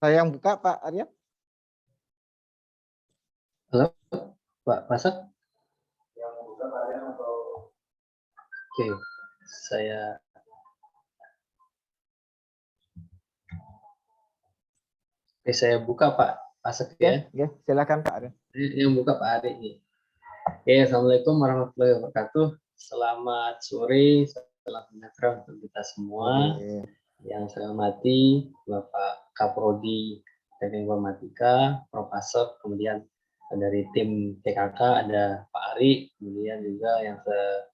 Saya yang buka, Pak Arya. Halo, Pak Pasak. Yang buka Pak Arya atau? Oke, saya buka Pak Pasak ya. Ya, silakan Pak Arya. Yang buka Pak Ari nih. Oke, assalamualaikum warahmatullahi wabarakatuh. Selamat sore, salam sejahtera untuk kita semua. Yang saya hormati Bapak Kaprodi Teknik Informatika, Prof. Pasak, kemudian dari tim TKK ada Pak Ari, kemudian juga yang saya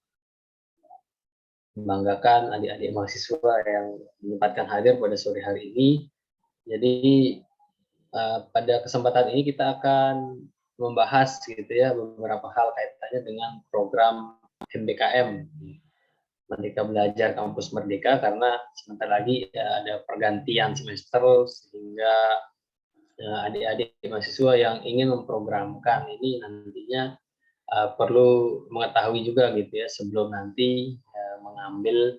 membanggakan adik-adik mahasiswa yang menyempatkan hadir pada sore hari ini. Jadi pada kesempatan ini kita akan membahas gitu ya beberapa hal kaitannya dengan program MBKM, Merdeka Belajar Kampus Merdeka, karena sebentar lagi ya, ada pergantian semester sehingga adik-adik mahasiswa yang ingin memprogramkan ini nantinya perlu mengetahui juga gitu ya sebelum nanti mengambil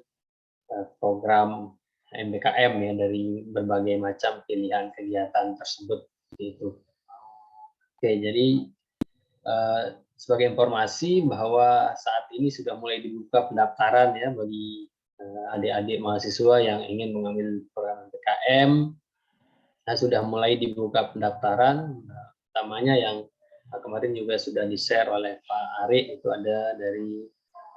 program MBKM ya dari berbagai macam pilihan kegiatan tersebut itu. Oke, jadi sebagai informasi bahwa saat ini sudah mulai dibuka pendaftaran ya bagi adik-adik mahasiswa yang ingin mengambil program MBKM. Nah, sudah mulai dibuka pendaftaran, utamanya yang kemarin juga sudah di-share oleh Pak Ari, itu ada dari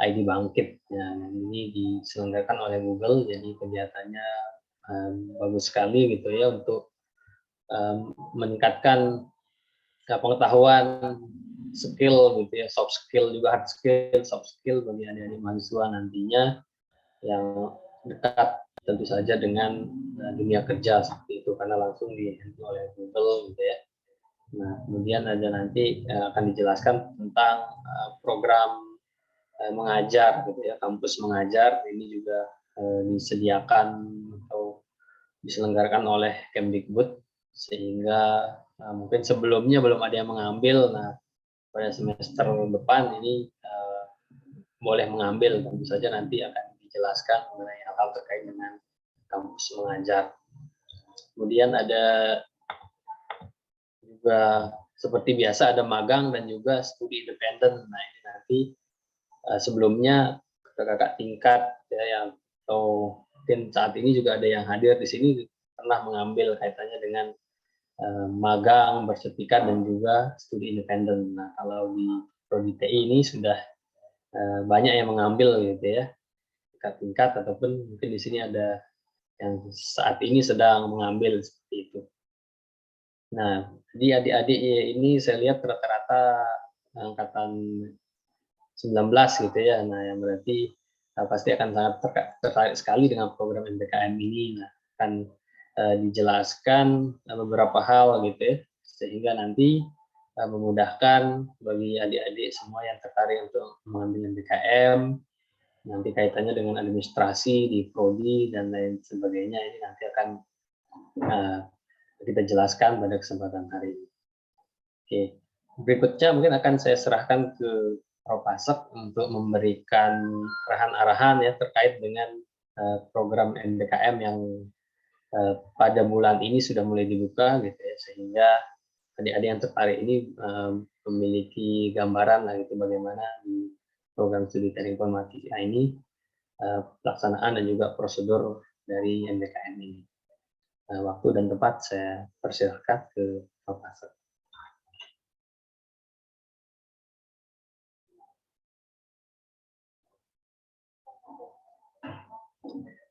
ID Bangkit. Ya, ini diselenggarakan oleh Google, jadi kegiatannya bagus sekali gitu ya untuk meningkatkan pengetahuan, skill gitu ya, soft skill juga hard skill, soft skill bagi adik-adik mahasiswa nantinya yang dekat tentu saja dengan dunia kerja seperti itu karena langsung dihandle oleh Google gitu ya. Nah, kemudian ada nanti akan dijelaskan tentang program mengajar gitu ya, kampus mengajar ini juga disediakan atau diselenggarakan oleh Kemdikbud sehingga mungkin sebelumnya belum ada yang mengambil. Nah, pada semester depan ini boleh mengambil, tentu saja nanti akan dijelaskan mengenai hal-hal terkait dengan kampus mengajar. Kemudian ada juga seperti biasa ada magang dan juga studi independen. Nah, ini nanti sebelumnya kakak tingkat ya yang atau mungkin saat ini juga ada yang hadir di sini pernah mengambil kaitannya dengan magang, bersertifikat dan juga studi independen. Nah, kalau di Prodi TI ini sudah banyak yang mengambil gitu ya, tingkat ataupun mungkin di sini ada yang saat ini sedang mengambil seperti itu. Nah, di adik-adik ini saya lihat rata-rata angkatan 19 gitu ya. Nah, yang berarti pasti akan sangat tertarik sekali dengan program MBKM ini. Nah, akan dijelaskan beberapa hal gitu ya, sehingga nanti memudahkan bagi adik-adik semua yang tertarik untuk mengambil MBKM, nanti kaitannya dengan administrasi di prodi dan lain sebagainya, ini nanti akan kita jelaskan pada kesempatan hari ini. Oke, berikutnya mungkin akan saya serahkan ke Prof. Pasak untuk memberikan arahan-arahan ya terkait dengan program MBKM yang pada bulan ini sudah mulai dibuka gitu ya, sehingga adik-adik yang tertarik ini memiliki gambaran lah itu bagaimana di program studi teknik informatika ini pelaksanaan dan juga prosedur dari MBKM ini. Waktu dan tempat saya persilahkan ke Prof. Pasak.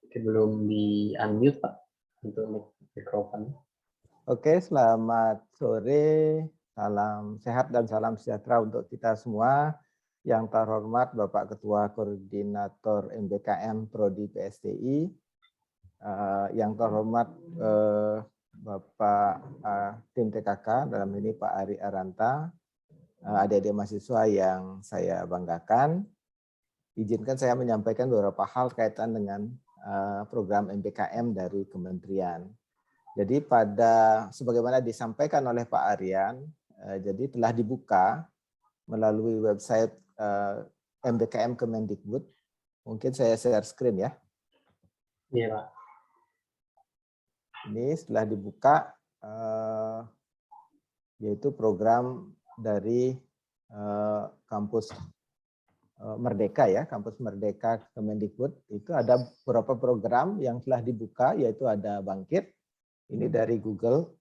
Oke, belum di unmute Pak untuk mikrofon. Oke, selamat sore, salam sehat dan salam sejahtera untuk kita semua. Yang terhormat Bapak Ketua Koordinator MBKM Prodi PSDI, yang terhormat Bapak tim TKK, dalam ini Pak Ari Aranta, adik-adik mahasiswa yang saya banggakan. Izinkan saya menyampaikan beberapa hal kaitan dengan program MBKM dari Kementerian. Jadi sebagaimana disampaikan oleh Pak Aryan, jadi telah dibuka melalui website MBKM Kemendikbud. Mungkin saya share screen ya. Iya Pak. Ini setelah dibuka, yaitu program dari kampus Merdeka ya, kampus Merdeka Kemendikbud. Itu ada beberapa program yang telah dibuka, yaitu ada Bangkit, ini dari Google,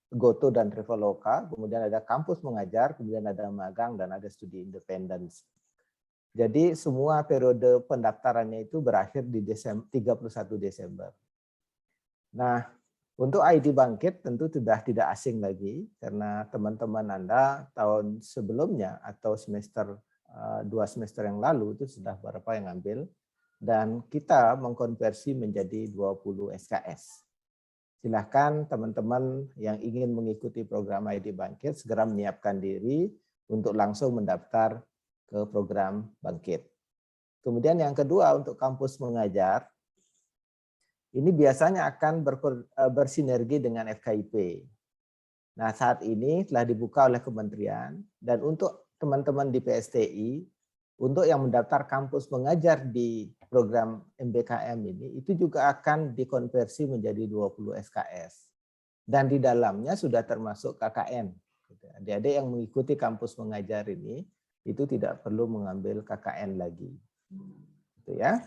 GoTo dan Traveloka, kemudian ada kampus mengajar, kemudian ada magang, dan ada studi independence. Jadi semua periode pendaftarannya itu berakhir di 31 Desember. Nah, untuk ID Bangkit tentu sudah tidak asing lagi, karena teman-teman Anda tahun sebelumnya atau semester 2 semester yang lalu itu sudah beberapa yang ambil, dan kita mengkonversi menjadi 20 SKS. Silahkan teman-teman yang ingin mengikuti program ID Bangkit segera menyiapkan diri untuk langsung mendaftar ke program Bangkit. Kemudian yang kedua, untuk kampus mengajar, ini biasanya akan bersinergi dengan FKIP. Nah, saat ini telah dibuka oleh kementerian, dan untuk teman-teman di PSTI, untuk yang mendaftar kampus mengajar di program MBKM ini, itu juga akan dikonversi menjadi 20 SKS. Dan di dalamnya sudah termasuk KKN. Adik-adik yang mengikuti kampus mengajar ini, itu tidak perlu mengambil KKN lagi. Gitu ya.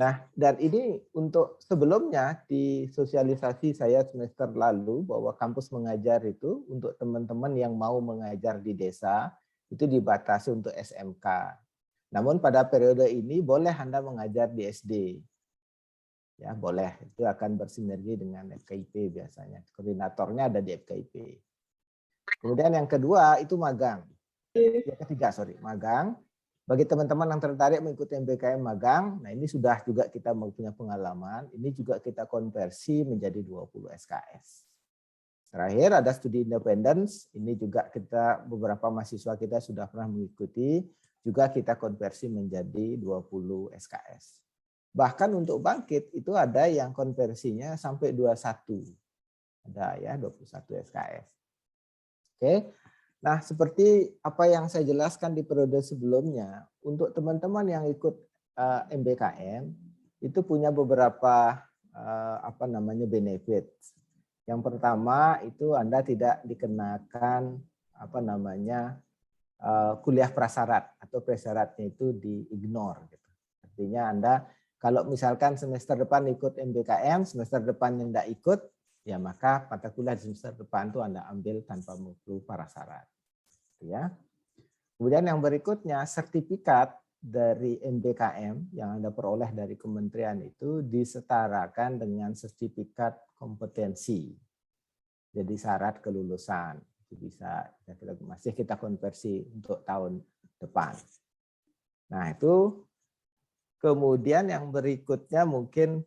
Nah, dan ini untuk sebelumnya di sosialisasi saya semester lalu bahwa kampus mengajar itu untuk teman-teman yang mau mengajar di desa, itu dibatasi untuk SMK. Namun pada periode ini boleh Anda mengajar di SD. Ya, boleh. Itu akan bersinergi dengan FKIP biasanya. Koordinatornya ada di FKIP. Kemudian yang kedua itu magang. Yang ketiga, magang. Bagi teman-teman yang tertarik mengikuti MBKM magang, nah ini sudah juga kita punya pengalaman, ini juga kita konversi menjadi 20 SKS. Terakhir ada studi independence, ini juga kita beberapa mahasiswa kita sudah pernah mengikuti, juga kita konversi menjadi 20 SKS. Bahkan untuk Bangkit itu ada yang konversinya sampai 21. Ada ya 21 SKS. Oke. Nah, seperti apa yang saya jelaskan di periode sebelumnya, untuk teman-teman yang ikut MBKM itu punya beberapa benefit. Yang pertama itu Anda tidak dikenakan kuliah prasyarat atau prasyaratnya itu di-ignore. Gitu. Artinya Anda kalau misalkan semester depan ikut MBKM, semester depan yang tidak ikut, ya maka mata kuliah di semester depan itu Anda ambil tanpa perlu prasyarat. Ya. Kemudian yang berikutnya, sertifikat dari MBKM yang Anda peroleh dari kementerian itu disetarakan dengan sertifikat kompetensi. Jadi syarat kelulusan. Itu bisa masih kita konversi untuk tahun depan. Nah, itu kemudian yang berikutnya mungkin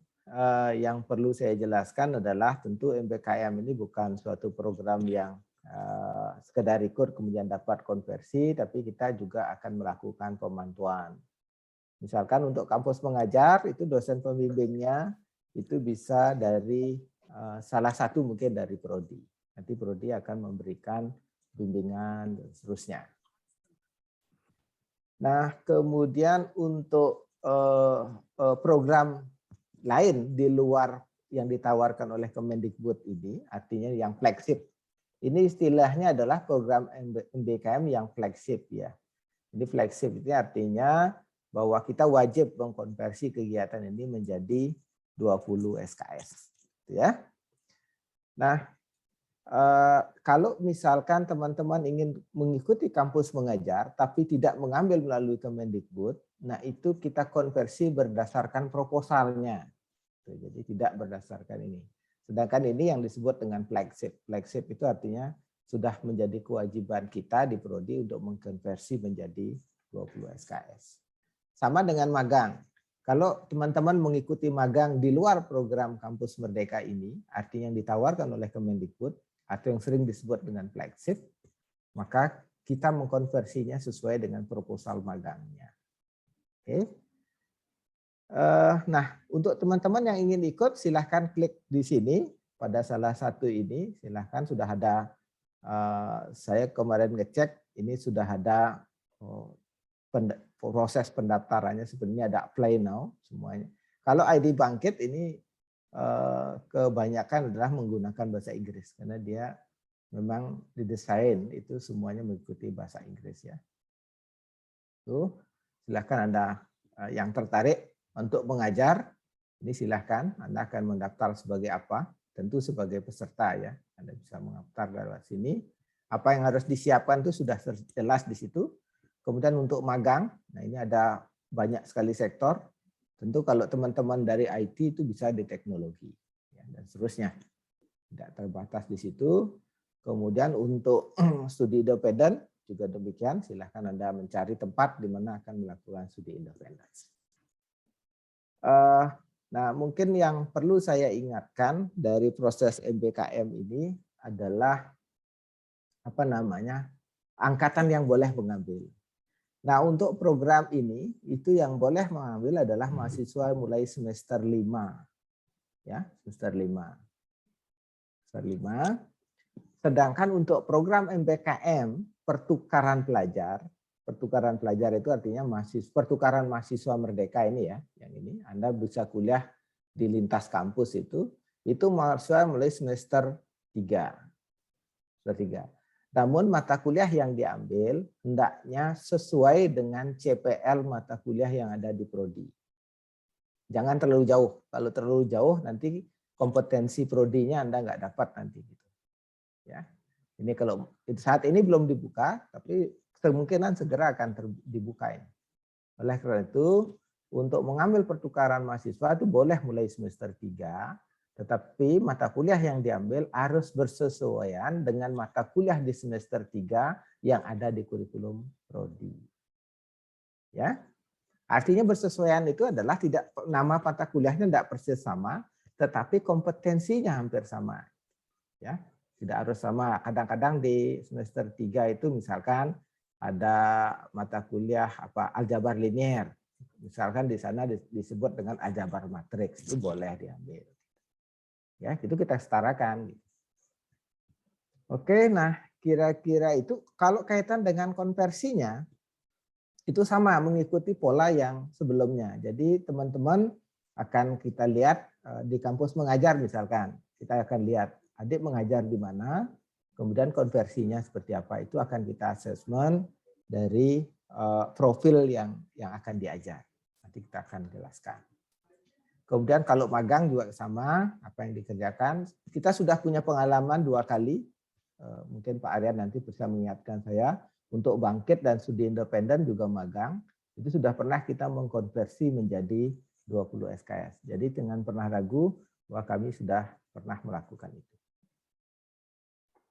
yang perlu saya jelaskan adalah tentu MBKM ini bukan suatu program yang sekedar ikut kemudian dapat konversi, tapi kita juga akan melakukan pemantauan. Misalkan untuk kampus mengajar itu dosen pembimbingnya itu bisa dari salah satu mungkin dari prodi. Nanti prodi akan memberikan bimbingan dan seterusnya. Nah, kemudian untuk program lain di luar yang ditawarkan oleh Kemendikbud ini, artinya yang flagship. Ini istilahnya adalah program MBKM yang flagship ya. Ini flagship itu artinya bahwa kita wajib mengkonversi kegiatan ini menjadi 20 SKS. Ya. Nah, kalau misalkan teman-teman ingin mengikuti kampus mengajar tapi tidak mengambil melalui Kemendikbud, nah itu kita konversi berdasarkan proposalnya. Jadi tidak berdasarkan ini. Sedangkan ini yang disebut dengan flagship. Flagship itu artinya sudah menjadi kewajiban kita di prodi untuk mengkonversi menjadi 20 SKS. Sama dengan magang. Kalau teman-teman mengikuti magang di luar program Kampus Merdeka ini, artinya yang ditawarkan oleh Kemendikbud, atau yang sering disebut dengan flagship, maka kita mengkonversinya sesuai dengan proposal magangnya. Oke. Nah, untuk teman-teman yang ingin ikut, silahkan klik di sini. Pada salah satu ini, silahkan sudah ada, saya kemarin ngecek, ini sudah ada proses pendaftarannya, sebenarnya ada apply now semuanya. Kalau ID Bangkit ini kebanyakan adalah menggunakan bahasa Inggris karena dia memang didesain itu semuanya mengikuti bahasa Inggris ya. Tuh, silahkan Anda yang tertarik untuk mengajar, ini silahkan Anda akan mendaftar sebagai apa? Tentu sebagai peserta ya. Anda bisa mendaftar lewat sini. Apa yang harus disiapkan itu sudah jelas di situ. Kemudian untuk magang, nah ini ada banyak sekali sektor. Tentu kalau teman-teman dari IT itu bisa di teknologi ya, dan seterusnya. Tidak terbatas di situ. Kemudian untuk studi independen juga demikian, silahkan Anda mencari tempat di mana akan melakukan studi independen. Nah, mungkin yang perlu saya ingatkan dari proses MBKM ini adalah apa namanya angkatan yang boleh mengambil. Nah, untuk program ini itu yang boleh mengambil adalah mahasiswa mulai semester 5. Ya, semester 5. Semester 5. Sedangkan untuk program MBKM pertukaran pelajar itu artinya pertukaran mahasiswa merdeka ini ya, yang ini Anda bisa kuliah di lintas kampus itu mahasiswa mulai semester 3. Semester 3. Namun mata kuliah yang diambil hendaknya sesuai dengan CPL mata kuliah yang ada di prodi. Jangan terlalu jauh. Kalau terlalu jauh nanti kompetensi prodinya Anda nggak dapat nanti gitu. Ya. Ini kalau saat ini belum dibuka, tapi kemungkinan segera akan dibuka ini. Oleh karena itu, untuk mengambil pertukaran mahasiswa itu boleh mulai semester 3, tetapi mata kuliah yang diambil harus bersesuaian dengan mata kuliah di semester 3 yang ada di kurikulum prodi. Ya. Artinya bersesuaian itu adalah tidak nama mata kuliahnya tidak persis sama, tetapi kompetensinya hampir sama. Ya. Tidak harus sama. Kadang-kadang di semester 3 itu misalkan ada mata kuliah aljabar linier. Misalkan di sana disebut dengan aljabar matriks, itu boleh diambil. Ya, itu kita setarakan. Oke, nah kira-kira itu kalau kaitan dengan konversinya itu sama mengikuti pola yang sebelumnya. Jadi teman-teman akan kita lihat di kampus mengajar misalkan, kita akan lihat adik mengajar di mana, kemudian konversinya seperti apa, itu akan kita assessment dari profil yang akan diajar. Nanti kita akan jelaskan. Kemudian kalau magang juga sama, apa yang dikerjakan. Kita sudah punya pengalaman 2 kali, mungkin Pak Aryan nanti bisa mengingatkan saya, untuk bangkit dan studi independen juga magang, itu sudah pernah kita mengkonversi menjadi 20 SKS. Jadi jangan pernah ragu bahwa kami sudah pernah melakukan itu.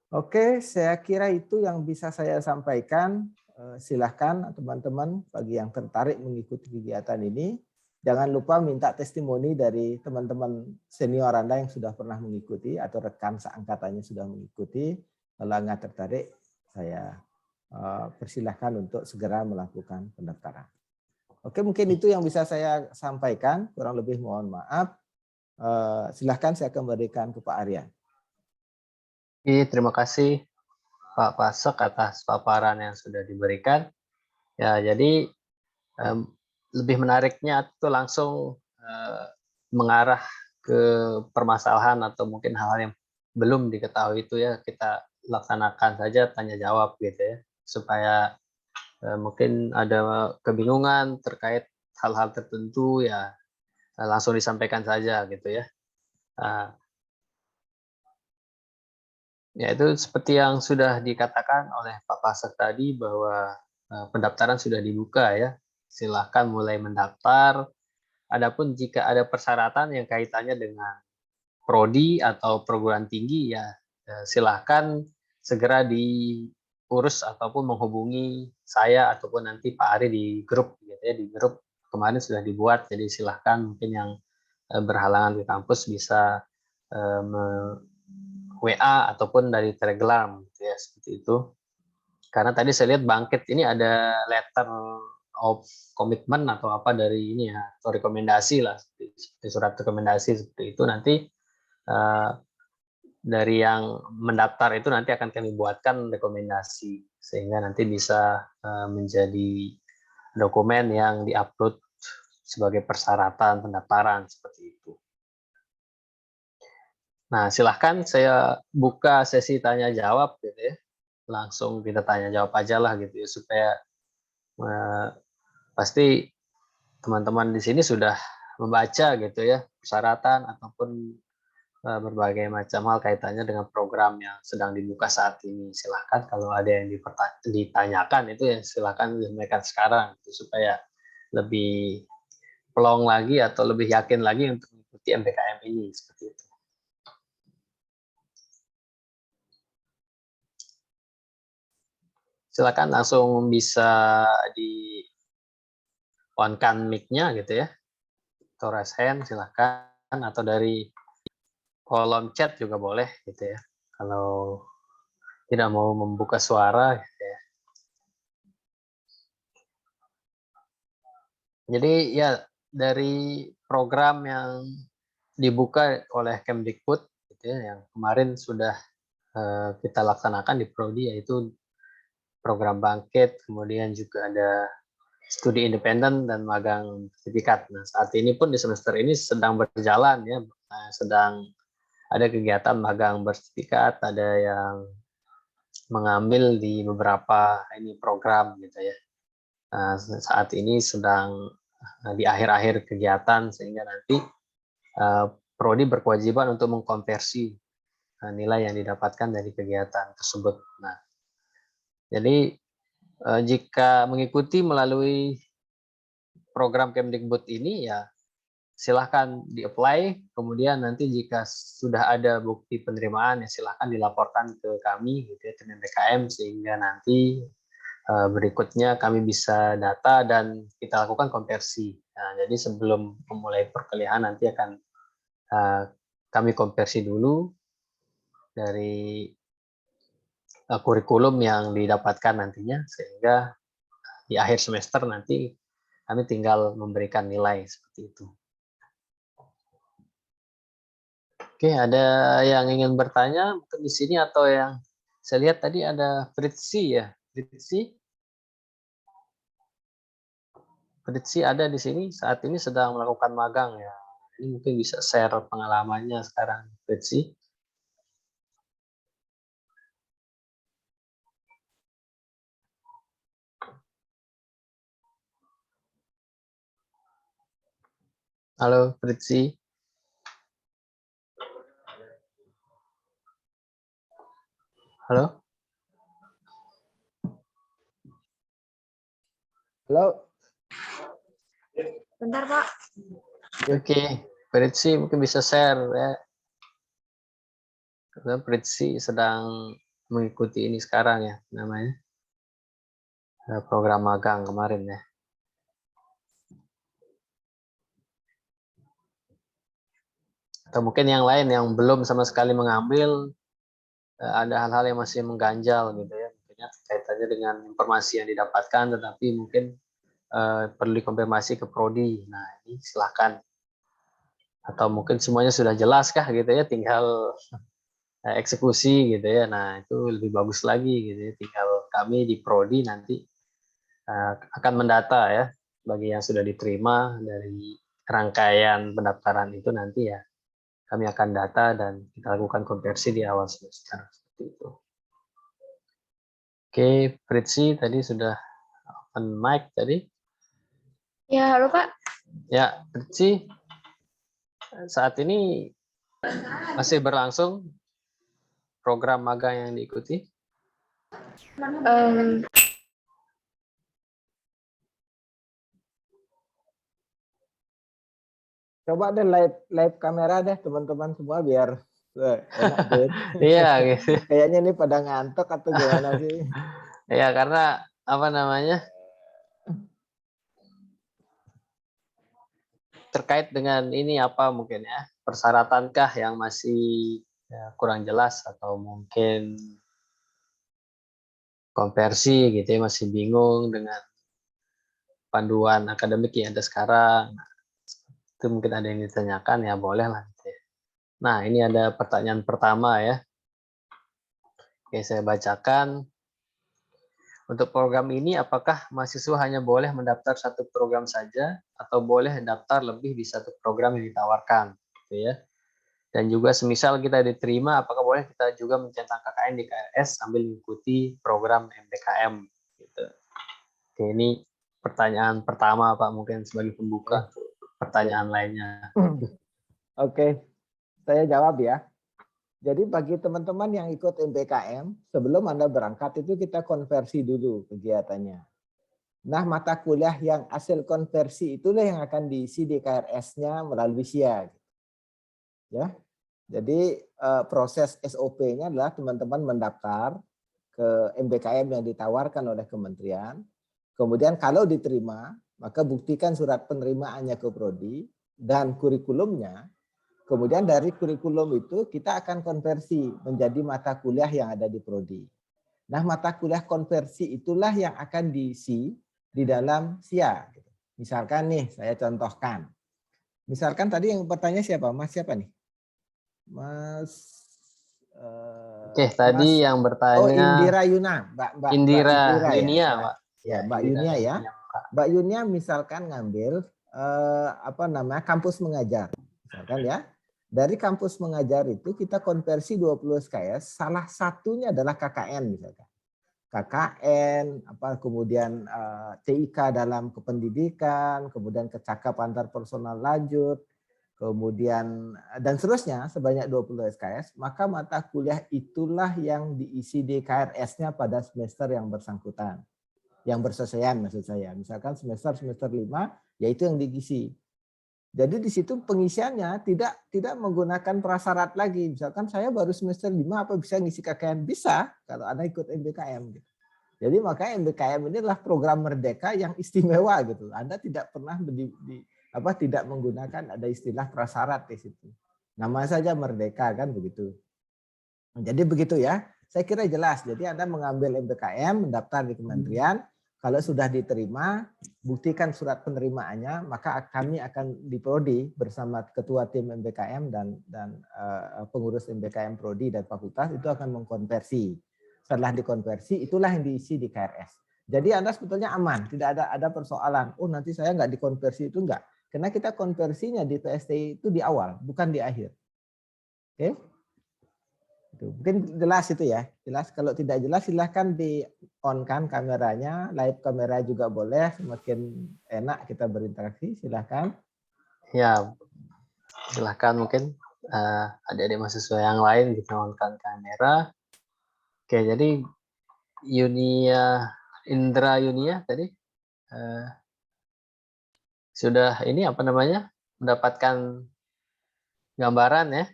Oke, saya kira itu yang bisa saya sampaikan. Silahkan teman-teman bagi yang tertarik mengikuti kegiatan ini. Jangan lupa minta testimoni dari teman-teman senior Anda yang sudah pernah mengikuti atau rekan seangkatannya sudah mengikuti. Kalau nggak tertarik, saya persilahkan untuk segera melakukan pendaftaran. Oke, mungkin itu yang bisa saya sampaikan. Kurang lebih mohon maaf. Silahkan saya kembalikan ke Pak Aryan. Terima kasih Pak Pasek atas paparan yang sudah diberikan. Ya, jadi lebih menariknya itu langsung mengarah ke permasalahan atau mungkin hal-hal yang belum diketahui itu ya kita laksanakan saja tanya jawab gitu ya, supaya mungkin ada kebingungan terkait hal-hal tertentu ya langsung disampaikan saja gitu ya. Ya itu seperti yang sudah dikatakan oleh Pak Pasek tadi bahwa pendaftaran sudah dibuka ya. Silahkan mulai mendaftar. Adapun jika ada persyaratan yang kaitannya dengan prodi atau perguruan tinggi ya silahkan segera diurus ataupun menghubungi saya ataupun nanti Pak Ari di grup gitu ya, di grup kemarin sudah dibuat, jadi silahkan mungkin yang berhalangan di kampus bisa WA ataupun dari Telegram gitu ya, seperti itu. Karena tadi saya lihat Bangkit ini ada letter of commitment atau apa dari ini ya, atau rekomendasi lah, seperti surat rekomendasi seperti itu. Nanti dari yang mendaftar itu nanti akan kami buatkan rekomendasi sehingga nanti bisa menjadi dokumen yang diupload sebagai persyaratan pendaftaran seperti itu. Nah, silahkan saya buka sesi tanya jawab gitu ya. Langsung kita tanya jawab aja lah gitu ya, supaya pasti teman-teman di sini sudah membaca gitu ya persyaratan ataupun berbagai macam hal kaitannya dengan program yang sedang dibuka saat ini. Silahkan kalau ada yang ditanyakan itu ya silahkan disampaikan sekarang gitu, supaya lebih plong lagi atau lebih yakin lagi untuk mengikuti MBKM ini seperti itu. Silakan langsung bisa di on-kan mic-nya gitu ya, atau raise hand silakan, atau dari kolom chat juga boleh gitu ya, kalau tidak mau membuka suara gitu ya. Jadi ya dari program yang dibuka oleh Kemdikbud gitu ya, yang kemarin sudah kita laksanakan di Prodi, yaitu program Bangkit, kemudian juga ada studi independen dan magang sertifikat. Nah, saat ini pun di semester ini sedang berjalan ya, sedang ada kegiatan magang bersertifikat, ada yang mengambil di beberapa ini program gitu ya. Nah, saat ini sedang di akhir-akhir kegiatan, sehingga nanti Prodi berkewajiban untuk mengkonversi nilai yang didapatkan dari kegiatan tersebut. Nah, jadi jika mengikuti melalui program Kemdikbud ini ya silahkan di-apply, kemudian nanti jika sudah ada bukti penerimaan ya silahkan dilaporkan ke kami gitu ya, tim MBKM, sehingga nanti berikutnya kami bisa data dan kita lakukan konversi. Nah, jadi sebelum memulai perkuliahan nanti akan kami konversi dulu dari kurikulum yang didapatkan nantinya, sehingga di akhir semester nanti kami tinggal memberikan nilai seperti itu. Oke, ada yang ingin bertanya mungkin di sini, atau yang saya lihat tadi ada Fritzi ya, Fritzi ada di sini saat ini sedang melakukan magang ya. Ini mungkin bisa share pengalamannya sekarang, Fritzi. Halo Fritzi. Halo. Halo. Bentar, Pak. Oke, Fritzi mungkin bisa share ya. Karena Fritzi sedang mengikuti ini sekarang ya, namanya program magang kemarin ya. Atau mungkin yang lain yang belum sama sekali mengambil, ada hal-hal yang masih mengganjal gitu ya, mungkin kaitannya dengan informasi yang didapatkan, tetapi mungkin perlu dikonfirmasi ke Prodi. Nah, ini silahkan. Atau mungkin semuanya sudah jelas kah gitu ya, tinggal eksekusi gitu ya. Nah, itu lebih bagus lagi gitu ya. Tinggal kami di Prodi nanti akan mendata ya, bagi yang sudah diterima dari rangkaian pendaftaran itu nanti ya, kami akan data dan kita lakukan konversi di awal semester seperti itu. Oke, Fritzi tadi sudah open mic tadi. Ya, halo Pak. Ya, Fritzi, saat ini masih berlangsung program magang yang diikuti? Coba deh live kamera deh teman-teman semua biar enak deh. Iya gitu. Kayaknya ini pada ngantuk atau gimana sih? Ya karena apa namanya, terkait dengan ini apa mungkin ya, persyaratankah yang masih ya, kurang jelas, atau mungkin konversi gitu ya, masih bingung dengan panduan akademik yang ada sekarang. Itu mungkin ada yang ditanyakan, ya boleh lah gitu ya. Nah, ini ada pertanyaan pertama ya. Oke, saya bacakan. Untuk program ini, apakah mahasiswa hanya boleh mendaftar satu program saja, atau boleh daftar lebih di satu program yang ditawarkan? Gitu ya. Dan juga semisal kita diterima, apakah boleh kita juga mencentang KKN di KRS sambil mengikuti program MBKM? Gitu. Oke, ini pertanyaan pertama Pak, mungkin sebagai pembuka pertanyaan lainnya. Oke, saya jawab ya. Jadi bagi teman-teman yang ikut MBKM, sebelum Anda berangkat itu kita konversi dulu kegiatannya. Nah, mata kuliah yang hasil konversi itulah yang akan diisi di KRS-nya melalui SIA. Ya, jadi proses SOP-nya adalah teman-teman mendaftar ke MBKM yang ditawarkan oleh kementerian. Kemudian kalau diterima, maka buktikan surat penerimaannya ke prodi dan kurikulumnya. Kemudian dari kurikulum itu kita akan konversi menjadi mata kuliah yang ada di prodi. Nah, mata kuliah konversi itulah yang akan diisi di dalam SIA. Misalkan nih, saya contohkan. Misalkan tadi yang bertanya siapa? Mas siapa nih? Mas Oke, tadi yang bertanya Indira Yuna, Mbak Indira Yunia, ya. Pak. Ya, Mbak Yunia ya. Mbak Yunia misalkan ngambil kampus mengajar. Misalkan ya. Dari kampus mengajar itu kita konversi 20 SKS, salah satunya adalah KKN misalkan. KKN, kemudian TIK dalam kependidikan, kemudian kecakapan antar personal lanjut, kemudian dan seterusnya sebanyak 20 SKS, maka mata kuliah itulah yang diisi di KRS-nya pada semester yang bersangkutan. Yang bersesuaian maksud saya. Misalkan semester 5, yaitu yang diisi. Jadi di situ pengisiannya tidak menggunakan prasyarat lagi. Misalkan saya baru semester 5 apa bisa ngisi KKN? Bisa kalau Anda ikut MBKM. Jadi makanya MBKM ini adalah program merdeka yang istimewa gitu. Anda tidak pernah tidak menggunakan ada istilah prasyarat di situ. Nama saja merdeka kan begitu. Jadi begitu ya. Saya kira jelas. Jadi Anda mengambil MBKM, mendaftar di kementerian. Kalau sudah diterima, buktikan surat penerimaannya, maka kami akan di prodi bersama ketua tim MBKM dan pengurus MBKM prodi dan fakultas itu akan mengkonversi. Setelah dikonversi, itulah yang diisi di KRS. Jadi Anda sebetulnya aman, tidak ada persoalan. Oh nanti saya nggak dikonversi itu enggak. Karena kita konversinya di PSTI itu di awal, bukan di akhir. Oke? Mungkin jelas itu ya. Jelas, kalau tidak jelas silahkan di-on-kan kameranya, live kamera juga boleh, semakin enak kita berinteraksi, silahkan. Ya, silahkan mungkin adik-adik mahasiswa yang lain bisa on-kan kamera. Oke, jadi Indra Yunia tadi sudah mendapatkan gambaran ya.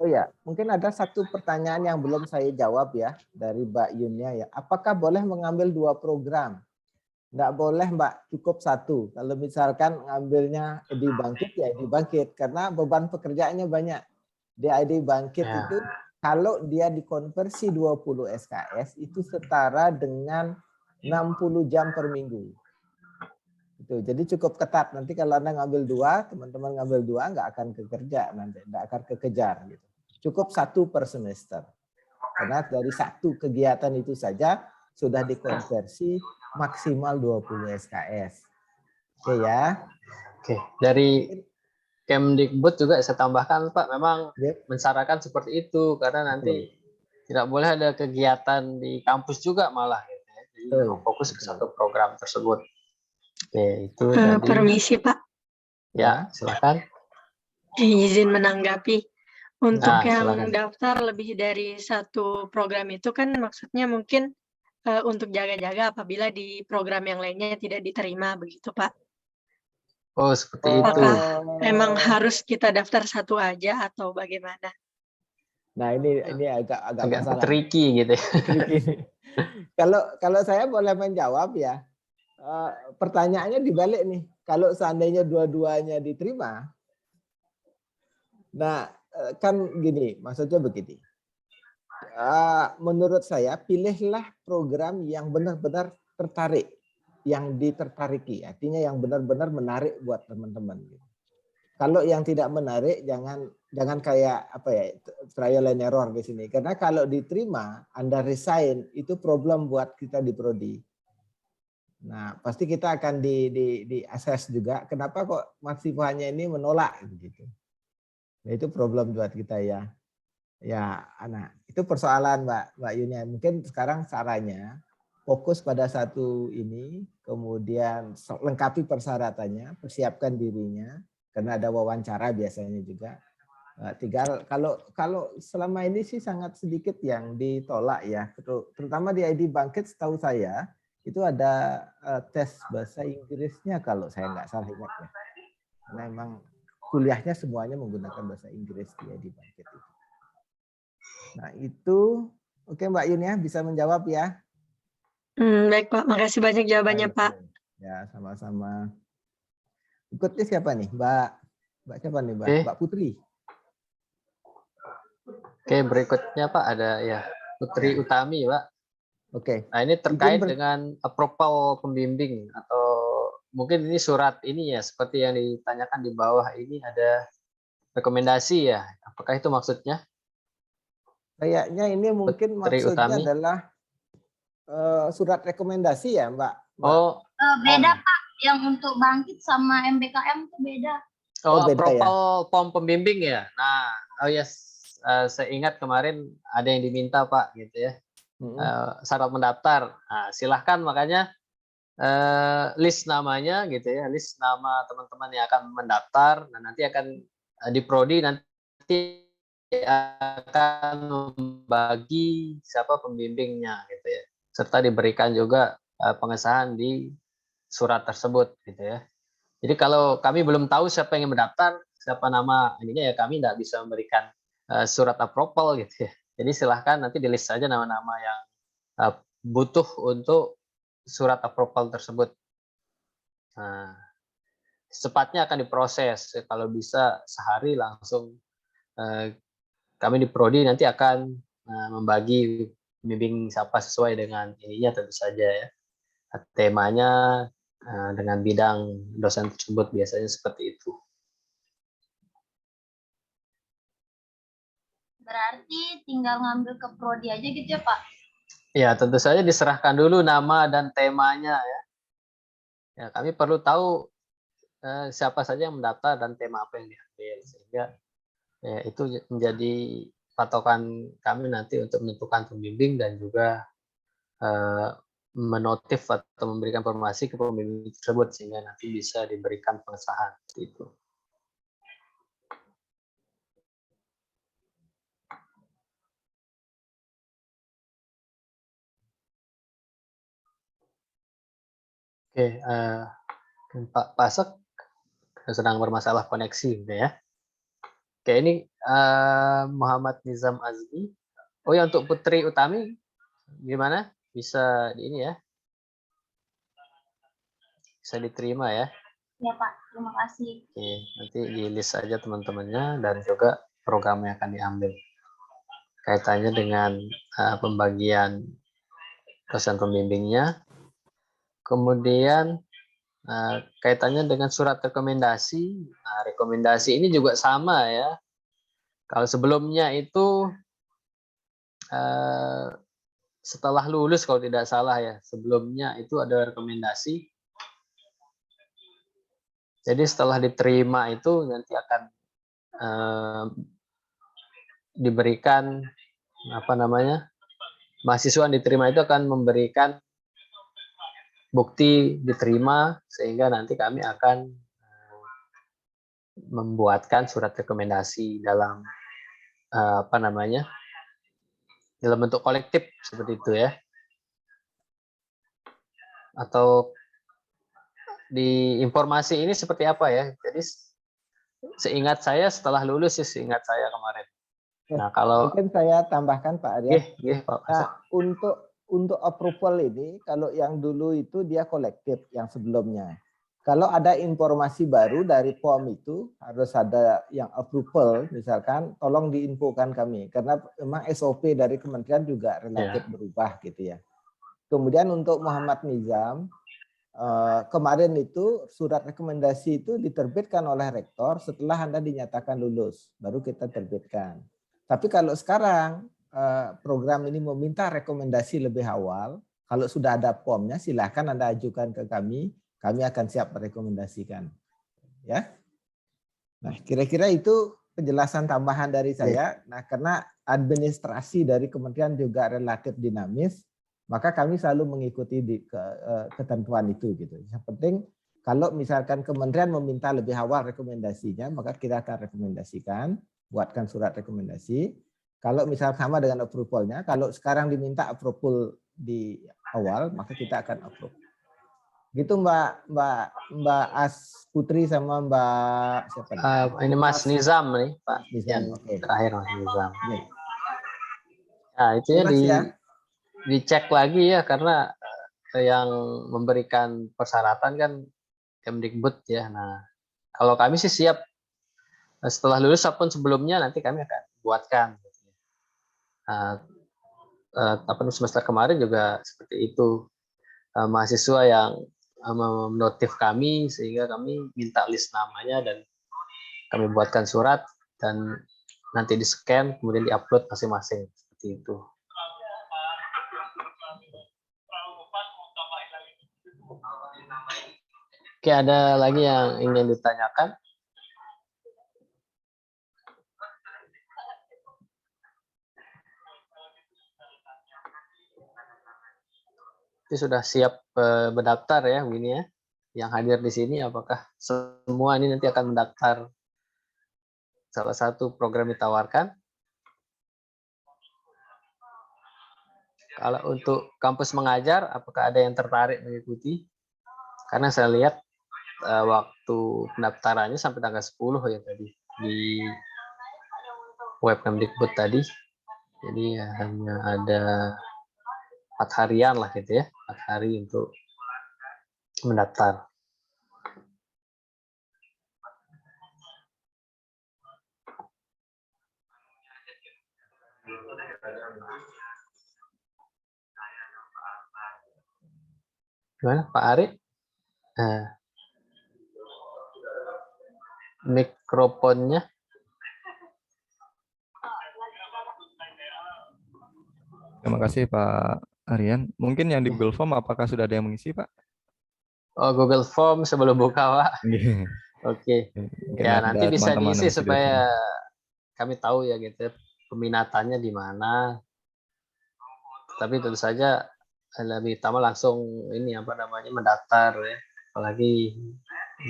Oh ya, mungkin ada satu pertanyaan yang belum saya jawab ya dari Mbak Yunia ya. Apakah boleh mengambil 2 program? Enggak boleh Mbak, cukup 1. Kalau misalkan ngambilnya di Bangkit ya di Bangkit karena beban pekerjaannya banyak. Di ID Bangkit itu kalau dia dikonversi 20 SKS itu setara dengan 60 jam per minggu. Jadi cukup ketat. Nanti kalau Anda ngambil 2, teman-teman ngambil 2 nggak akan kekerja nanti, nggak akan kekejar gitu. Cukup 1 per semester. Karena dari 1 kegiatan itu saja sudah dikonversi maksimal 20 SKS. Oke ya. Oke, dari Kemdikbud juga saya tambahkan Pak, memang mensyaratkan seperti itu karena nanti tidak boleh ada kegiatan di kampus juga malah gitu ya. Jadi fokus ke satu program tersebut. Oke, itu tadi. Permisi Pak. Ya, silakan. Izin menanggapi. Untuk yang silakan. daftar lebih dari 1 program itu kan maksudnya mungkin untuk jaga-jaga apabila di program yang lainnya tidak diterima begitu Pak. Oh, seperti itu. Apakah emang harus kita daftar 1 aja atau bagaimana? Nah, ini agak masalah. Tricky gitu. Tricky. Kalau saya boleh menjawab ya. Pertanyaannya dibalik nih. Kalau seandainya dua-duanya diterima, nah kan gini, maksudnya begini. Menurut saya pilihlah program yang benar-benar tertarik, yang ditertariki, artinya yang benar-benar menarik buat teman-teman. Kalau yang tidak menarik jangan kayak trial and error di sini. Karena kalau diterima, Anda resign itu problem buat kita di prodi. Nah, pasti kita akan di assess juga kenapa kok mahasiswanya ini menolak gitu. Nah, itu problem buat kita ya. Ya, anak itu persoalan Mbak Yunia. Mungkin sekarang caranya fokus pada satu ini, kemudian lengkapi persyaratannya, persiapkan dirinya, karena ada wawancara biasanya juga. Tinggal kalau selama ini sih sangat sedikit yang ditolak ya, terutama di ID Bangkit setahu saya itu ada tes bahasa Inggrisnya kalau saya nggak salah ingat ya. Karena memang kuliahnya semuanya menggunakan bahasa Inggris di ID Bangkit itu. Nah itu, oke Mbak Yun ya, bisa menjawab ya. Baik Pak, makasih banyak jawabannya Baik, Pak. ya sama-sama. Ikutnya siapa nih, Mbak siapa nih Mbak? Mbak Putri. Oke, berikutnya Pak ada ya Putri Utami Pak. Oke. Nah ini terkait dengan approval pembimbing atau mungkin ini surat ini ya seperti yang ditanyakan di bawah ini ada rekomendasi ya. Apakah itu maksudnya? Kayaknya ini mungkin Putri maksudnya Utami. adalah surat rekomendasi ya Mbak? Oh, beda Pak. Yang untuk Bangkit sama MBKM itu beda. Oh, beda approval ya? POM pembimbing ya. Nah, oh yes, saya ingat kemarin ada yang diminta Pak gitu ya. Syarat mendaftar. Nah, silahkan makanya list namanya gitu ya, list nama teman-teman yang akan mendaftar. Nah, nanti akan di prodi nanti akan membagi siapa pembimbingnya gitu ya. Serta diberikan juga pengesahan di surat tersebut gitu ya. Jadi kalau kami belum tahu siapa yang mendaftar, siapa nama ininya ya kami tidak bisa memberikan surat approval gitu ya. Jadi silahkan nanti di list saja nama-nama yang butuh untuk surat approval tersebut. Nah, secepatnya akan diproses. Kalau bisa sehari langsung kami di prodi nanti akan membagi pembimbing siapa sesuai dengan ininya tentu saja ya. Temanya dengan bidang dosen tersebut biasanya seperti itu. Berarti tinggal ngambil ke prodi aja gitu ya Pak? Ya tentu saja diserahkan dulu nama dan temanya ya. Ya kami perlu tahu siapa saja yang mendaftar dan tema apa yang diambil sehingga ya, itu menjadi patokan kami nanti untuk menentukan pembimbing dan juga menotif atau memberikan informasi ke pembimbing tersebut sehingga nanti bisa diberikan pengesahan itu. Oke, Pak Pasek sedang bermasalah koneksi gitu ya. Oke, ini Muhammad Nizam Azmi. Oh ya untuk Putri Utami gimana? Bisa di ini ya? Bisa diterima ya? Ya Pak, terima kasih. Oke, nanti di list aja teman-temannya dan juga program yang akan diambil. Kaitannya dengan pembagian dosen pembimbingnya. Kemudian kaitannya dengan surat rekomendasi. Nah, rekomendasi ini juga sama ya. Kalau sebelumnya itu setelah lulus kalau tidak salah ya, sebelumnya itu ada rekomendasi. Jadi setelah diterima itu nanti akan diberikan apa namanya, mahasiswa yang diterima itu akan memberikan bukti diterima sehingga nanti kami akan membuatkan surat rekomendasi dalam apa namanya, dalam bentuk kolektif seperti itu ya. Atau di informasi ini seperti apa ya? Jadi seingat saya setelah lulus ya, seingat saya kemarin. Nah, kalau mungkin saya tambahkan Pak Arya. Pak. Nah, untuk approval ini kalau yang dulu itu dia kolektif yang sebelumnya. Kalau ada informasi baru dari POM itu harus ada yang approval, misalkan tolong diinfokan kami karena memang SOP dari kementerian juga relatif berubah gitu ya. Kemudian untuk Muhammad Nizam, kemarin itu surat rekomendasi itu diterbitkan oleh rektor setelah Anda dinyatakan lulus, baru kita terbitkan. Tapi kalau sekarang program ini meminta rekomendasi lebih awal, Kalau sudah ada formnya, silahkan Anda ajukan ke kami akan siap merekomendasikan. Ya. Nah, kira-kira itu penjelasan tambahan dari saya. Nah, karena administrasi dari kementerian juga relatif dinamis, maka kami selalu mengikuti ketentuan itu gitu. Yang penting kalau misalkan kementerian meminta lebih awal rekomendasinya, maka kita akan rekomendasikan, buatkan surat rekomendasi. Kalau misal sama dengan approval-nya, kalau sekarang diminta approval di awal, maka kita akan approve. Gitu Mbak As Putri sama Mbak siapa nih? Ini Mas Nizam nih Pak. Nizam, Yang oke. terakhir Mas Nizam. Oke. Nah itu ya Jelas ya. dicek lagi ya, karena yang memberikan persyaratan kan Kemdikbud ya. Nah kalau kami sih siap setelah lulus ataupun sebelumnya nanti kami akan buatkan. Semester kemarin juga seperti itu, mahasiswa yang menotif kami sehingga kami minta list namanya dan kami buatkan surat dan nanti di scan kemudian diupload masing-masing seperti itu. Oke, ada lagi yang ingin ditanyakan? Ini sudah siap mendaftar ya, begini ya. Yang hadir di sini, apakah semua ini nanti akan mendaftar salah satu program ditawarkan? Kalau untuk kampus mengajar, apakah ada yang tertarik mengikuti? Karena saya lihat waktu pendaftarannya sampai tanggal 10 ya tadi di web Kemdikbud tadi. Jadi ya, hanya ada 4 harian lah gitu ya, 4 hari untuk mendaftar. Gimana Pak Ari? Mikrofonnya. Terima kasih Pak Aryan. Mungkin yang di Google Form apakah sudah ada yang mengisi Pak? Oh, Google Form sebelum buka Pak. Oke. Ya nanti bisa diisi supaya kami tahu ya gitu peminatannya di mana. Tapi tentu saja lebih utama langsung ini mendaftar ya. Apalagi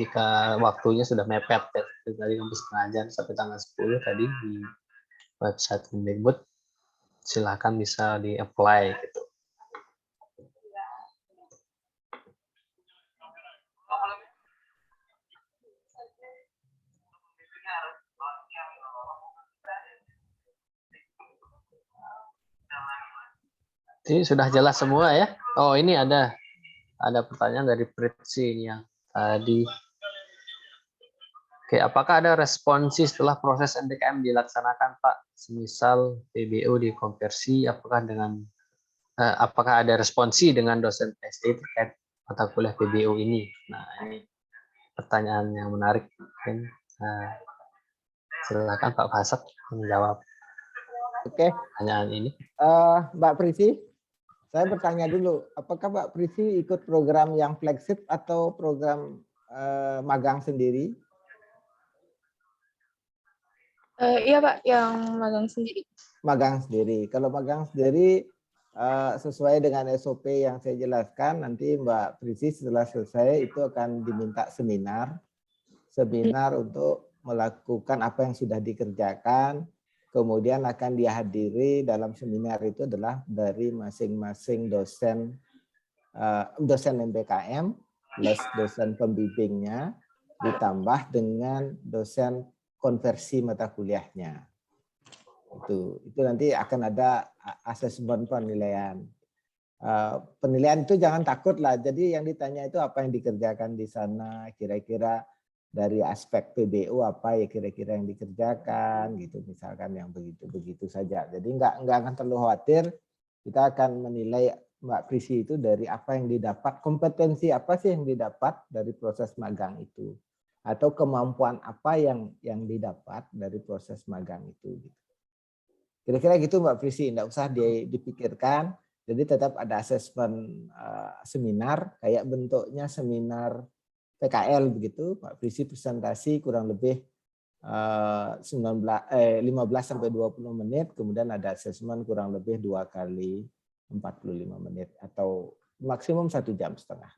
jika waktunya sudah mepet ya. Dari kampus pengajar sampai tanggal 10 tadi di website Kemdikbud, silakan bisa di-apply gitu. Ini sudah jelas semua ya. Oh, ini ada pertanyaan dari Pritsi ini yang tadi. Oke, apakah ada responsi setelah proses NDKM dilaksanakan, Pak? Semisal PBU dikonversi, apakah ada responsi dengan dosen PhD terkait mata kuliah PBU ini? Nah, ini pertanyaan yang menarik. Silakan Pak Fasad menjawab. Oke. Pertanyaan ini. Mbak Prisi, saya bertanya dulu, apakah Mbak Prisi ikut program yang flagship atau program magang sendiri? Iya Pak, yang magang sendiri. Magang sendiri. Kalau magang sendiri sesuai dengan SOP yang saya jelaskan, nanti Mbak Prisi setelah selesai itu akan diminta seminar untuk melakukan apa yang sudah dikerjakan. Kemudian akan dihadiri dalam seminar itu adalah dari masing-masing dosen MBKM plus dosen pembimbingnya ditambah dengan dosen konversi mata kuliahnya. Itu nanti akan ada asesmen penilaian. Penilaian itu jangan takut lah. Jadi yang ditanya itu apa yang dikerjakan di sana, kira-kira dari aspek PBU apa ya kira-kira yang dikerjakan gitu, misalkan yang begitu saja. Jadi nggak akan terlalu khawatir. Kita akan menilai Mbak Prisi itu dari apa yang didapat, kompetensi apa sih yang didapat dari proses magang itu, atau kemampuan apa yang didapat dari proses magang itu. Kira-kira gitu Mbak Prisi, nggak usah dipikirkan. Jadi tetap ada asesmen seminar, kayak bentuknya seminar PKL begitu. Pak Prisi presentasi kurang lebih 15 sampai 20 menit, kemudian ada asesmen kurang lebih 2 kali 45 menit atau maksimum 1,5 jam lah.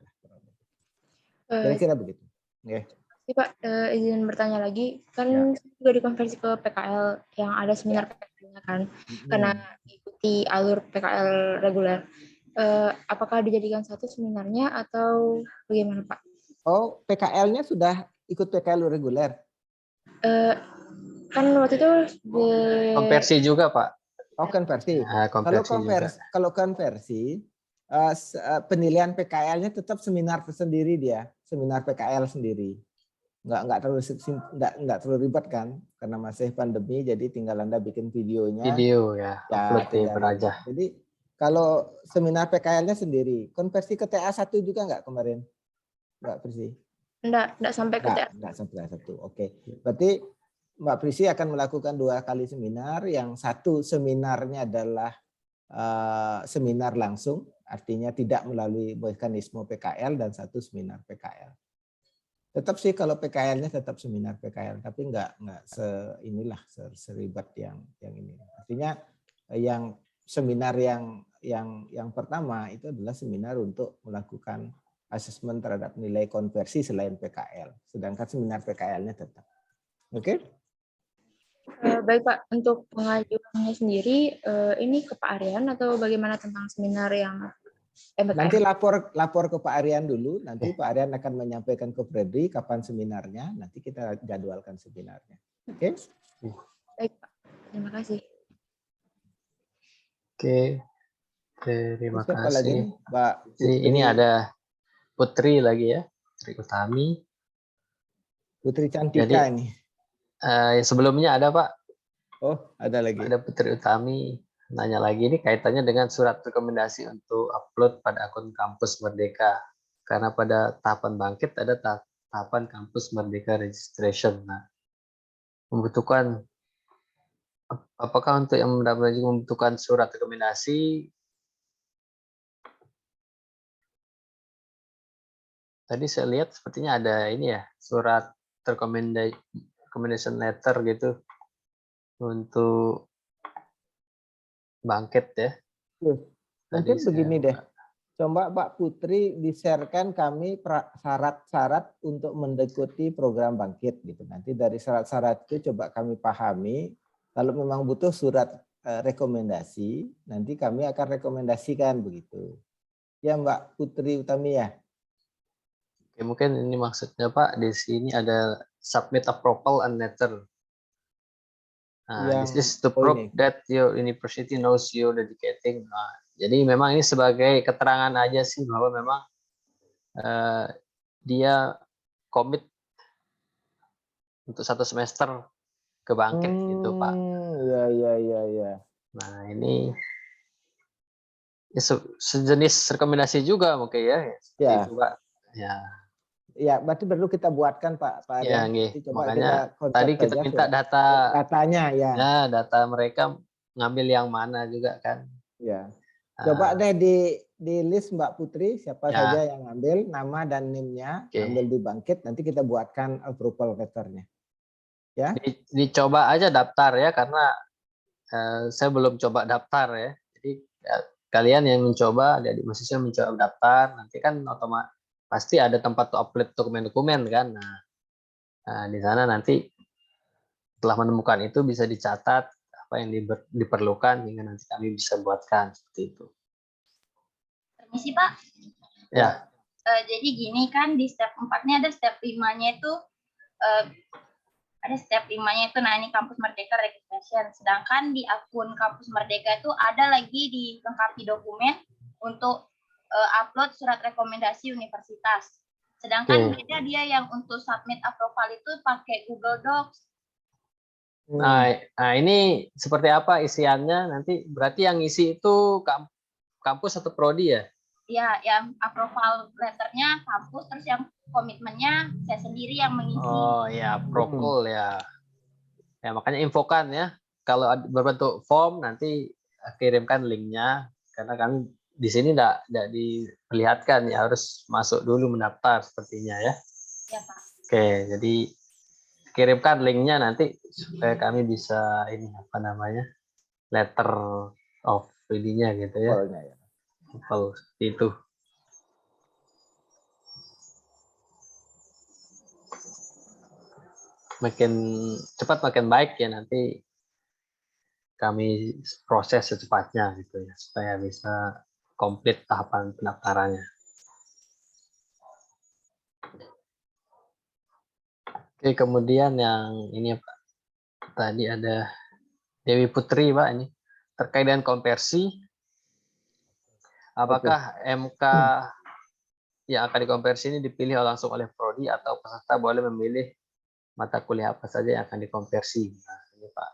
Kira-kira begitu. Oke. Pak, izin bertanya lagi, kan Ya. juga dikonversi ke PKL yang ada seminar PKL-nya kan, karena ikuti alur PKL reguler. Apakah dijadikan satu seminarnya atau bagaimana Pak? Oh, PKL-nya sudah ikut PKL reguler? Kan waktu itu Konversi juga, Pak. Oh, konversi. Nah, konversi juga. Kalau konversi, penilaian PKL-nya tetap seminar tersendiri dia, seminar PKL sendiri. Nggak terlalu ribet kan, karena masih pandemi, jadi tinggal Anda bikin videonya. Video ya, upload di Beraja. Jadi kalau seminar PKL-nya sendiri, konversi ke TA1 juga nggak kemarin, Mbak Prisi? Enggak sampai ke TA. Nggak sampai TA1. Oke. Berarti Mbak Prisi akan melakukan 2 kali seminar, yang satu seminarnya adalah seminar langsung, artinya tidak melalui mekanisme PKL, dan satu seminar PKL. Tetap sih kalau PKL-nya tetap seminar PKL, tapi nggak seribet yang ini. Artinya yang seminar yang pertama itu adalah seminar untuk melakukan asesmen terhadap nilai konversi selain PKL, sedangkan seminar PKL-nya tetap. Oke? Baik Pak, untuk pengajuannya sendiri ini ke Pak Aryan atau bagaimana tentang seminar yang Nanti lapor ke Pak Aryan dulu, nanti Pak Aryan akan menyampaikan ke Fredri kapan seminarnya, nanti kita jadwalkan seminarnya. Oke? Baik Pak, terima kasih. Oke, terima Siapa kasih. lagi nih, Mbak Putri? Ini ada Putri lagi ya, Putri Utami. Putri Cantika ini. Sebelumnya ada Pak. Oh, ada lagi. Ada Putri Utami. Nanya lagi, ini kaitannya dengan surat rekomendasi untuk upload pada akun Kampus Merdeka. Karena pada tahapan bangkit ada tahapan Kampus Merdeka Registration. Nah, apakah untuk yang membutuhkan surat rekomendasi? Tadi saya lihat sepertinya ada ini ya, surat recommendation letter gitu untuk bangkit ya. Mungkin begini deh, coba Mbak Putri di-sharekan kami syarat-syarat untuk mendekati program bangkit gitu. Nanti dari syarat-syarat itu coba kami pahami. Kalau memang butuh surat rekomendasi, nanti kami akan rekomendasikan begitu. Ya Mbak Putri Utami ya. Oke, mungkin ini maksudnya Pak, di sini ada submit a proposal and letter. This is to prove that your university knows you dedicating. Jadi memang ini sebagai keterangan aja sih bahwa memang dia komit untuk 1 semester ke bangkit gitu Pak. Iya. Nah ini sejenis rekomendasi juga mungkin ya. Ya. Itu Pak. Ya, berarti perlu kita buatkan Pak Aryan. Ya, Coba makanya kita tadi kita minta datanya ya. Ya, data mereka ngambil yang mana juga kan. Ya. Coba deh di list Mbak Putri siapa saja yang ngambil nama dan NIM-nya, ambil di bangkit, nanti kita buatkan approval letternya. Ya. Dicoba aja daftar ya, karena saya belum coba daftar ya. Jadi kalian yang mencoba, jadi mahasiswa mencoba daftar, nanti kan otomatis pasti ada tempat upload dokumen-dokumen kan. Nah, di sana nanti setelah menemukan itu bisa dicatat apa yang diperlukan hingga nanti kami bisa buatkan seperti itu. Permisi Pak. Ya. Jadi gini kan di step 4-nya ada step 5-nya itu nah ini Kampus Merdeka Registration. Sedangkan di akun Kampus Merdeka itu ada lagi dilengkapi dokumen untuk upload surat rekomendasi universitas. Sedangkan beda dia yang untuk submit approval itu pakai Google Docs. Nah, ini seperti apa isiannya? Nanti berarti yang isi itu kampus atau prodi ya? Ya, yang approval letternya kampus, terus yang komitmennya saya sendiri yang mengisi. Oh ya, approval ya. Ya makanya infokan ya. Kalau berbentuk form nanti kirimkan linknya, karena kami di sini tidak diperlihatkan ya, harus masuk dulu mendaftar sepertinya ya. Ya, Pak. Oke, jadi kirimkan linknya nanti supaya kami bisa ini apa namanya, letter of ininya gitu ya, Soalnya ya. kalau seperti itu. Makin cepat makin baik ya, nanti kami proses secepatnya gitu ya, supaya bisa komplit tahapan pendaftarannya. Oke, kemudian yang ini Pak, tadi ada Dewi Putri Pak, ini terkait dengan konversi, apakah MK yang akan dikonversi ini dipilih langsung oleh prodi atau peserta boleh memilih mata kuliah apa saja yang akan dikonversi? Nah, ini Pak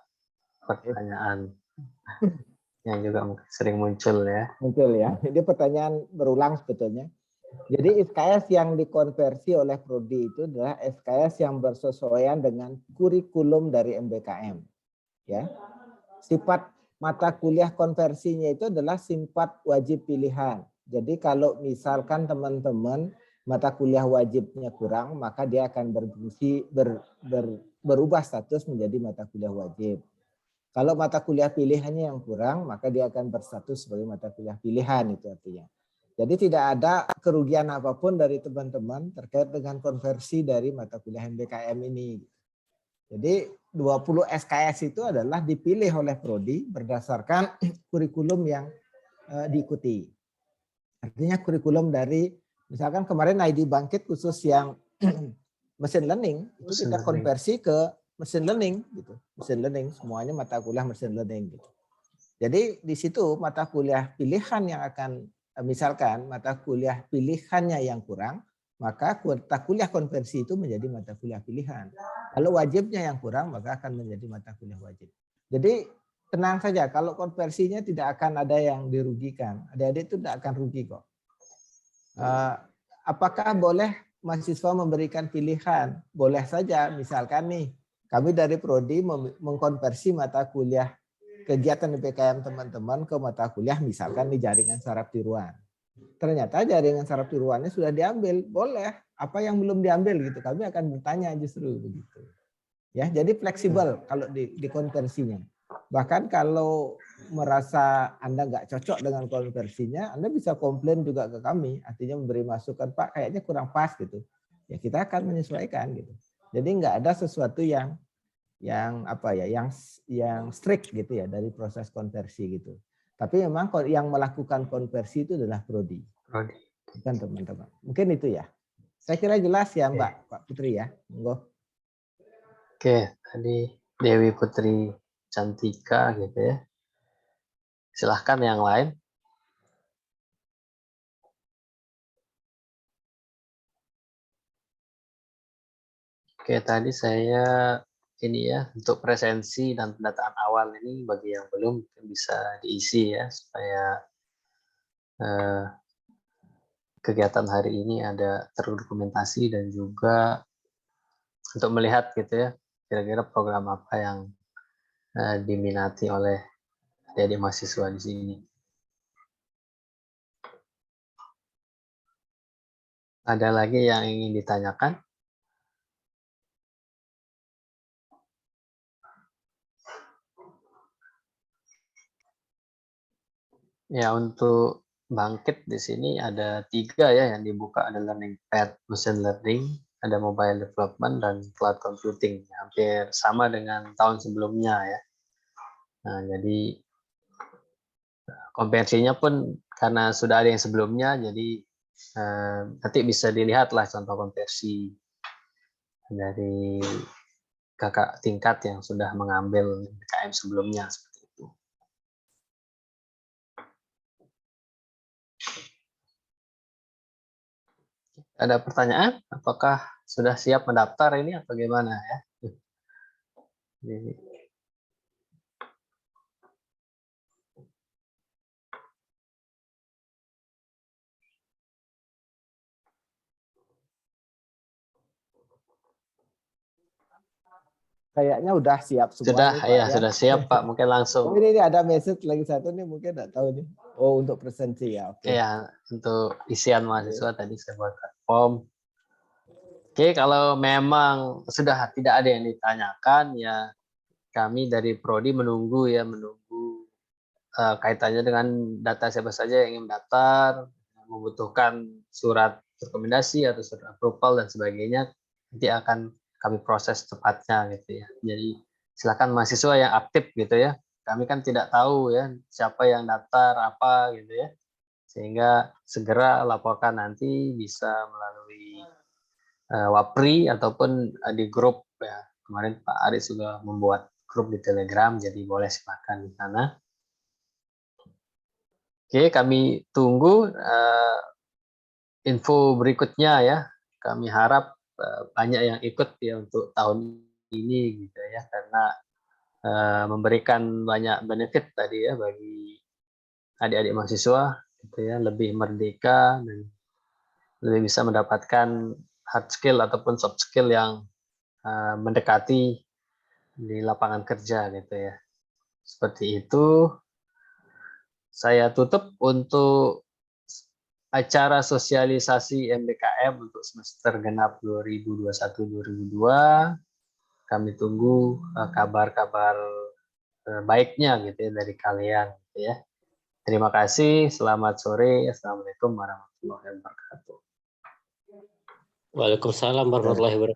pertanyaan yang juga sering muncul ya. Muncul ya. Ini pertanyaan berulang sebetulnya. Jadi SKS yang dikonversi oleh prodi itu adalah SKS yang bersesuaian dengan kurikulum dari MBKM. Ya. Sifat mata kuliah konversinya itu adalah sifat wajib pilihan. Jadi kalau misalkan teman-teman mata kuliah wajibnya kurang, maka dia akan berubah status menjadi mata kuliah wajib. Kalau mata kuliah pilihannya yang kurang, maka dia akan berstatus sebagai mata kuliah pilihan, itu artinya. Jadi tidak ada kerugian apapun dari teman-teman terkait dengan konversi dari mata kuliah MBKM ini. Jadi 20 SKS itu adalah dipilih oleh prodi berdasarkan kurikulum yang diikuti. Artinya kurikulum dari, misalkan kemarin ID Bangkit khusus yang machine learning, itu kita konversi ke machine learning gitu. Machine learning semuanya mata kuliah machine learning gitu. Jadi di situ mata kuliah pilihan yang akan, misalkan mata kuliah pilihannya yang kurang, maka mata kuliah konversi itu menjadi mata kuliah pilihan. Kalau wajibnya yang kurang, maka akan menjadi mata kuliah wajib. Jadi tenang saja, kalau konversinya tidak akan ada yang dirugikan. Adik-adik itu tidak akan rugi kok. Apakah boleh mahasiswa memberikan pilihan? Boleh saja, misalkan nih, kami dari prodi mengkonversi mata kuliah kegiatan PKM teman-teman ke mata kuliah misalkan di jaringan saraf tiruan. Ternyata jaringan saraf tiruannya sudah diambil, boleh. Apa yang belum diambil gitu, kami akan bertanya justru begitu. Ya, jadi fleksibel kalau dikonversinya. Bahkan kalau merasa Anda nggak cocok dengan konversinya, Anda bisa komplain juga ke kami, artinya memberi masukan, Pak kayaknya kurang pas gitu. Ya kita akan menyesuaikan gitu. Jadi nggak ada sesuatu yang apa ya, yang strict gitu ya dari proses konversi gitu. Tapi memang yang melakukan konversi itu adalah prodi, bukan teman-teman. Mungkin itu ya. Saya kira jelas ya Mbak, Pak Putri ya. Monggo. Oke, tadi Dewi Putri Cantika gitu ya. Silahkan yang lain. Oke, tadi saya ini ya, untuk presensi dan pendataan awal ini bagi yang belum bisa diisi ya, supaya kegiatan hari ini ada terdokumentasi dan juga untuk melihat gitu ya, kira-kira program apa yang diminati oleh adik-adik mahasiswa di sini. Ada lagi yang ingin ditanyakan? Ya, untuk Bangkit di sini ada 3 ya yang dibuka, ada learning path, machine learning, ada mobile development, dan cloud computing. Hampir sama dengan tahun sebelumnya ya. Nah, jadi konversinya pun karena sudah ada yang sebelumnya, jadi nanti bisa dilihatlah contoh konversi dari kakak tingkat yang sudah mengambil PKM sebelumnya. Ada pertanyaan? Apakah sudah siap mendaftar ini atau gimana ya? kayaknya udah siap semua Sudah, nih, Pak, ya sudah siap Pak. Mungkin Oh, langsung ini ada message lagi satu nih, mungkin nggak tahu nih. Oh, untuk presensi ya, oke. ya untuk isian mahasiswa tadi saya buatkan form. Oke, kalau memang sudah tidak ada yang ditanyakan, ya kami dari Prodi menunggu kaitannya dengan data siapa saja yang ingin mendaftar, membutuhkan surat rekomendasi atau surat approval dan sebagainya, nanti akan kami proses cepatnya gitu ya. Jadi silakan mahasiswa yang aktif gitu ya. Kami kan tidak tahu ya siapa yang daftar apa gitu ya. Sehingga segera laporkan nanti bisa melalui Wapri ataupun di grup ya. Kemarin Pak Aris juga membuat grup di Telegram, jadi boleh silakan di sana. Oke, kami tunggu info berikutnya ya. Kami harap banyak yang ikut ya untuk tahun ini gitu ya, karena memberikan banyak benefit tadi ya bagi adik-adik mahasiswa gitu ya, lebih merdeka dan lebih bisa mendapatkan hard skill ataupun soft skill yang mendekati di lapangan kerja gitu ya. Seperti itu. Saya tutup untuk acara sosialisasi MBKM untuk semester genap 2021-2022. Kami tunggu kabar-kabar baiknya gitu ya dari kalian gitu ya. Terima kasih, selamat sore. Assalamualaikum warahmatullahi wabarakatuh. Waalaikumsalam warahmatullahi wabarakatuh.